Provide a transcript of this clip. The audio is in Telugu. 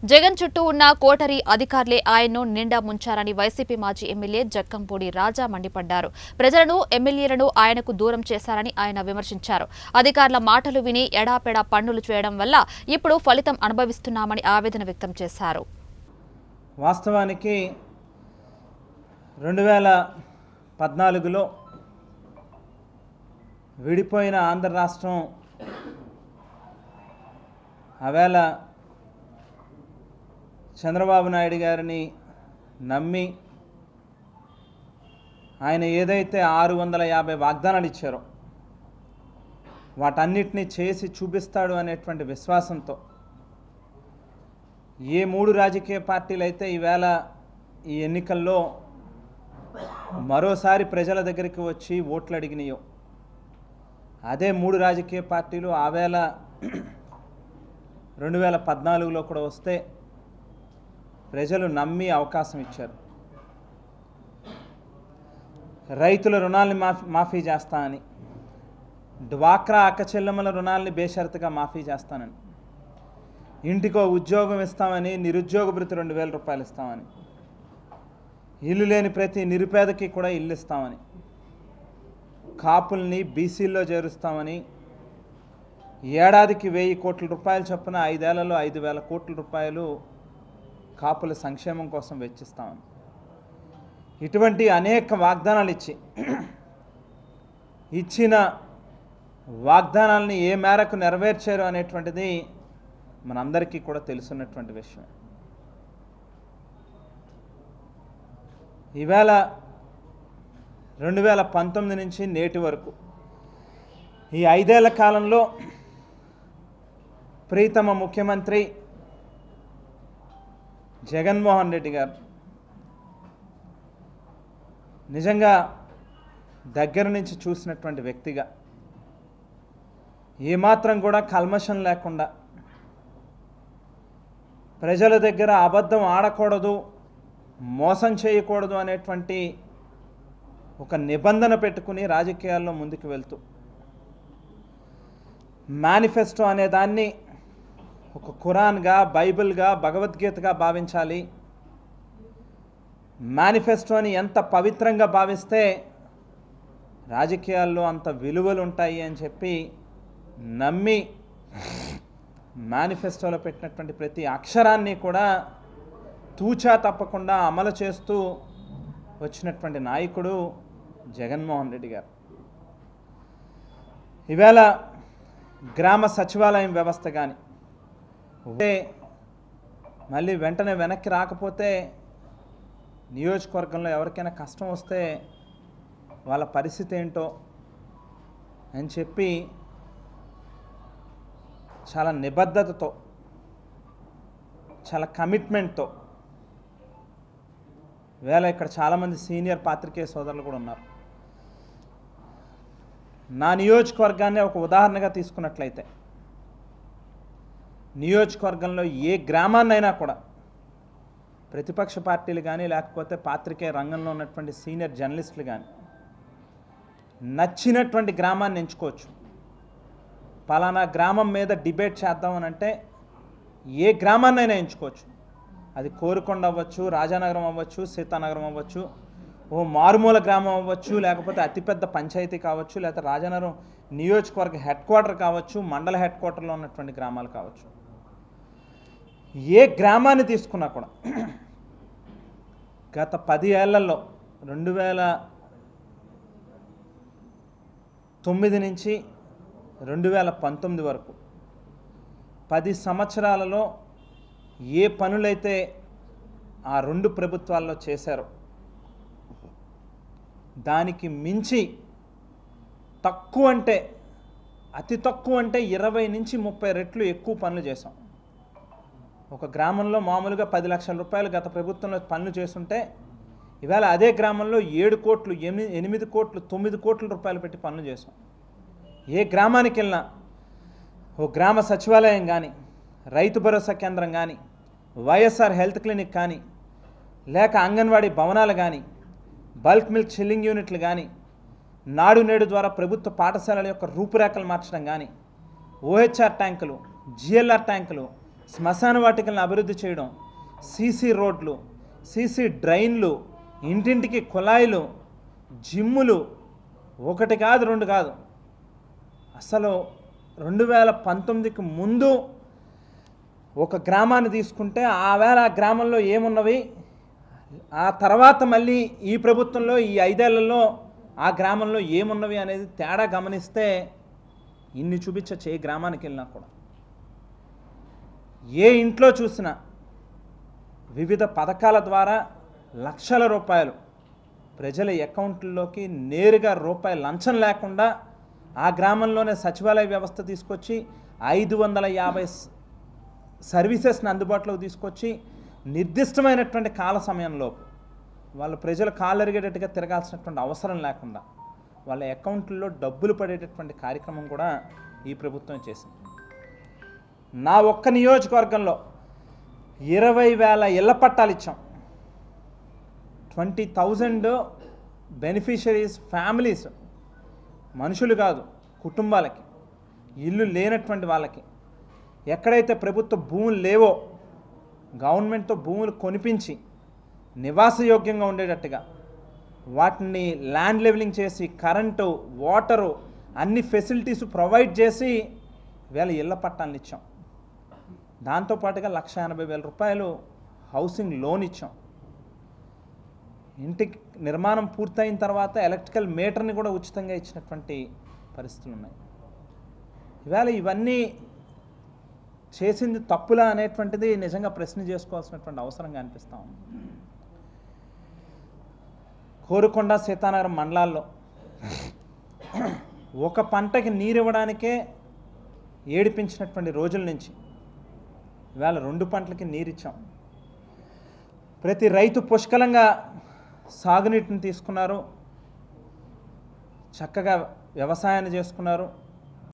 జగన్ చుట్టూ ఉన్న కోటరీ అధికారులే ఆయన్ను నిండా ముంచారని వైసీపీ మాజీ ఎమ్మెల్యే జక్కంపూడి రాజా మండిపడ్డారు. ప్రజలను, ఎమ్మెల్యేలను ఆయనకు దూరం చేశారని ఆయన విమర్శించారు. అధికారుల మాటలు విని ఎడాపెడా పన్నులు చేయడం వల్ల ఇప్పుడు ఫలితం అనుభవిస్తున్నామని ఆవేదన వ్యక్తం చేశారు. వాస్తవానికి 2014లో విడిపోయిన ఆంధ్ర రాష్ట్రం ఆవేళ చంద్రబాబు నాయుడు గారిని నమ్మి ఆయన ఏదైతే 650 వాగ్దానాలు ఇచ్చారో వాటన్నిటినీ చేసి చూపిస్తాడు అనేటువంటి విశ్వాసంతో ఏ 3 రాజకీయ పార్టీలు అయితే ఈవేళ ఈ ఎన్నికల్లో మరోసారి ప్రజల దగ్గరికి వచ్చి ఓట్లు అడిగినాయో అదే 3 రాజకీయ పార్టీలు ఆవేళ 2014లో కూడా వస్తే ప్రజలు నమ్మి అవకాశం ఇచ్చారు. రైతుల రుణాలని మాఫీ చేస్తానని, డ్వాక్రా అక్కచెల్లెమ్మల రుణాలని బేషరతుగా మాఫీ చేస్తానని, ఇంటికో ఉద్యోగం ఇస్తామని, నిరుద్యోగ భృతి 2000 రూపాయలు ఇస్తామని, ఇల్లు లేని ప్రతి నిరుపేదకి కూడా ఇల్లు ఇస్తామని, కాపుల్ని బీసీల్లో చేరుస్తామని, ఏడాదికి 1000 కోట్ల రూపాయలు చొప్పున 5 ఏళ్లలో 5000 కోట్ల రూపాయలు కాపుల సంక్షేమం కోసం వెచ్చిస్తామని, ఇటువంటి అనేక వాగ్దానాలు ఇచ్చిన వాగ్దానాలని ఏ మేరకు నెరవేర్చారు అనేటువంటిది మనందరికీ కూడా తెలుసున్నటువంటి విషయం. ఈవేళ 2019 నుంచి నేటి వరకు ఈ 5 ఏళ్ల కాలంలో ప్రీతమ ముఖ్యమంత్రి జగన్మోహన్ రెడ్డి గారు నిజంగా దగ్గర నుంచి చూసినటువంటి వ్యక్తిగా ఏమాత్రం కూడా కల్మషం లేకుండా ప్రజల దగ్గర అబద్ధం ఆడకూడదు, మోసం చేయకూడదు అనేటువంటి ఒక నిబంధన పెట్టుకుని రాజకీయాల్లో ముందుకు వెళ్తూ మేనిఫెస్టో అనే దాన్ని ఒక ఖురాన్గా, బైబిల్గా, భగవద్గీతగా భావించాలి. మేనిఫెస్టోని ఎంత పవిత్రంగా భావిస్తే రాజకీయాల్లో అంత విలువలు ఉంటాయి అని చెప్పి నమ్మి మేనిఫెస్టోలో పెట్టినటువంటి ప్రతి అక్షరాన్ని కూడా తూచా తప్పకుండా అమలు చేస్తూ వచ్చినటువంటి నాయకుడు జగన్మోహన్ రెడ్డి గారు. ఈవేళ గ్రామ సచివాలయం వ్యవస్థ కానీ మళ్ళీ వెంటనే వెనక్కి రాకపోతే నియోజకవర్గంలో ఎవరికైనా కష్టం వస్తే వాళ్ళ పరిస్థితి ఏంటో అని చెప్పి చాలా నిబద్ధతతో, చాలా కమిట్మెంట్తో వేళ ఇక్కడ చాలామంది సీనియర్ పాత్రికేయ సోదరులు కూడా ఉన్నారు. నా నియోజకవర్గాన్ని ఒక ఉదాహరణగా తీసుకున్నట్లయితే నియోజకవర్గంలో ఏ గ్రామాన్నైనా కూడా ప్రతిపక్ష పార్టీలు కానీ లేకపోతే పాత్రికేయ రంగంలో ఉన్నటువంటి సీనియర్ జర్నలిస్టులు కానీ నచ్చినటువంటి గ్రామాన్ని ఎంచుకోవచ్చు. పలానా గ్రామం మీద డిబేట్ చేద్దామని అంటే ఏ గ్రామాన్నైనా ఎంచుకోవచ్చు. అది కోరుకొండ అవ్వచ్చు, రాజానగరం అవ్వచ్చు, సీతానగరం అవ్వచ్చు, ఓ మారుమూల గ్రామం అవ్వచ్చు, లేకపోతే అతిపెద్ద పంచాయతీ కావచ్చు, లేకపోతే రాజానగరం నియోజకవర్గ హెడ్ క్వార్టర్ కావచ్చు, మండల హెడ్ క్వార్టర్లో ఉన్నటువంటి గ్రామాలు కావచ్చు. ఏ గ్రామాన్ని తీసుకున్నా కూడా గత 10 ఏళ్లలో 2009 నుంచి 2019 వరకు 10 సంవత్సరాలలో ఏ పనులైతే ఆ 2 ప్రభుత్వాల్లో చేశారో దానికి మించి తక్కువ అంటే అతి తక్కువ అంటే 20 నుంచి 30 రెట్లు ఎక్కువ పనులు చేశాం. ఒక గ్రామంలో మామూలుగా 10 లక్షల రూపాయలు గత ప్రభుత్వంలో పనులు చేస్తుంటే ఇవాళ అదే గ్రామంలో 7 కోట్లు, 8 కోట్లు, 9 కోట్ల రూపాయలు పెట్టి పనులు చేశాం. ఏ గ్రామానికి వెళ్ళినా ఓ గ్రామ సచివాలయం కానీ, రైతు భరోసా కేంద్రం కానీ, వైఎస్ఆర్ హెల్త్ క్లినిక్ కానీ, లేక అంగన్వాడీ భవనాలు కానీ, బల్క్ మిల్క్ చిల్లింగ్ యూనిట్లు కానీ, నాడు నేడు ద్వారా ప్రభుత్వ పాఠశాలల యొక్క రూపురేఖలు మార్చడం కానీ, ఓహెచ్ఆర్ ట్యాంకులు, జిఎల్ఆర్ ట్యాంకులు, శ్మశాన వాటికలను అభివృద్ధి చేయడం, సీసీ రోడ్లు, సీసీ డ్రైన్లు, ఇంటింటికి కుళాయిలు, జిమ్ములు, ఒకటి కాదు రెండు కాదు. అసలు 2019కి ముందు ఒక గ్రామాన్ని తీసుకుంటే ఆ గ్రామంలో ఏమున్నవి, ఆ తర్వాత మళ్ళీ ఈ ప్రభుత్వంలో ఈ 5 ఏళ్లలో ఆ గ్రామంలో ఏమున్నవి అనేది తేడా గమనిస్తే ఇన్ని చూపించచ్చు. ఏ గ్రామానికి వెళ్ళినా కూడా, ఏ ఇంట్లో చూసినా వివిధ పథకాల ద్వారా లక్షల రూపాయలు ప్రజల అకౌంట్లలోకి నేరుగా రూపాయి లంచం లేకుండా ఆ గ్రామంలోనే సచివాలయ వ్యవస్థ తీసుకొచ్చి 550 సర్వీసెస్ని అందుబాటులోకి తీసుకొచ్చి నిర్దిష్టమైనటువంటి కాల సమయంలో వాళ్ళ ప్రజలు కాళ్ళరిగేటట్టుగా తిరగాల్సినటువంటి అవసరం లేకుండా వాళ్ళ అకౌంట్లలో డబ్బులు పడేటటువంటి కార్యక్రమం కూడా ఈ ప్రభుత్వం చేసింది. నా ఒక్క నియోజకవర్గంలో 20,000 ఇళ్ల పట్టాలు ఇచ్చాం. 20,000 బెనిఫిషరీస్, ఫ్యామిలీస్, మనుషులు కాదు కుటుంబాలకి, ఇల్లు లేనటువంటి వాళ్ళకి, ఎక్కడైతే ప్రభుత్వ భూములు లేవో గవర్నమెంట్తో భూములు కొనిపించి నివాసయోగ్యంగా ఉండేటట్టుగా వాటిని ల్యాండ్ లెవెలింగ్ చేసి కరెంటు, వాటరు అన్ని ఫెసిలిటీస్ ప్రొవైడ్ చేసి వేళ ఇళ్ల పట్టాలను ఇచ్చాం. దాంతోపాటుగా 1,80,000 రూపాయలు హౌసింగ్ లోన్ ఇచ్చాం. ఇంటికి నిర్మాణం పూర్తయిన తర్వాత ఎలక్ట్రికల్ మీటర్ని కూడా ఉచితంగా ఇచ్చినటువంటి పరిస్థితులు ఉన్నాయి. ఇవాళ ఇవన్నీ చేసింది తప్పులా అనేటువంటిది నిజంగా ప్రశ్న చేసుకోవాల్సినటువంటి అవసరంగా అనిపిస్తా ఉంది. కోరుకొండ, సీతానగరం మండలాల్లో ఒక పంటకి నీరు ఇవ్వడానికే ఏడిపించినటువంటి రోజుల నుంచి ఇవాళ 2 పంటలకి నీరిచ్చాం. ప్రతి రైతు పుష్కలంగా సాగునీటిని తీసుకున్నారు, చక్కగా వ్యవసాయాన్ని చేసుకున్నారు.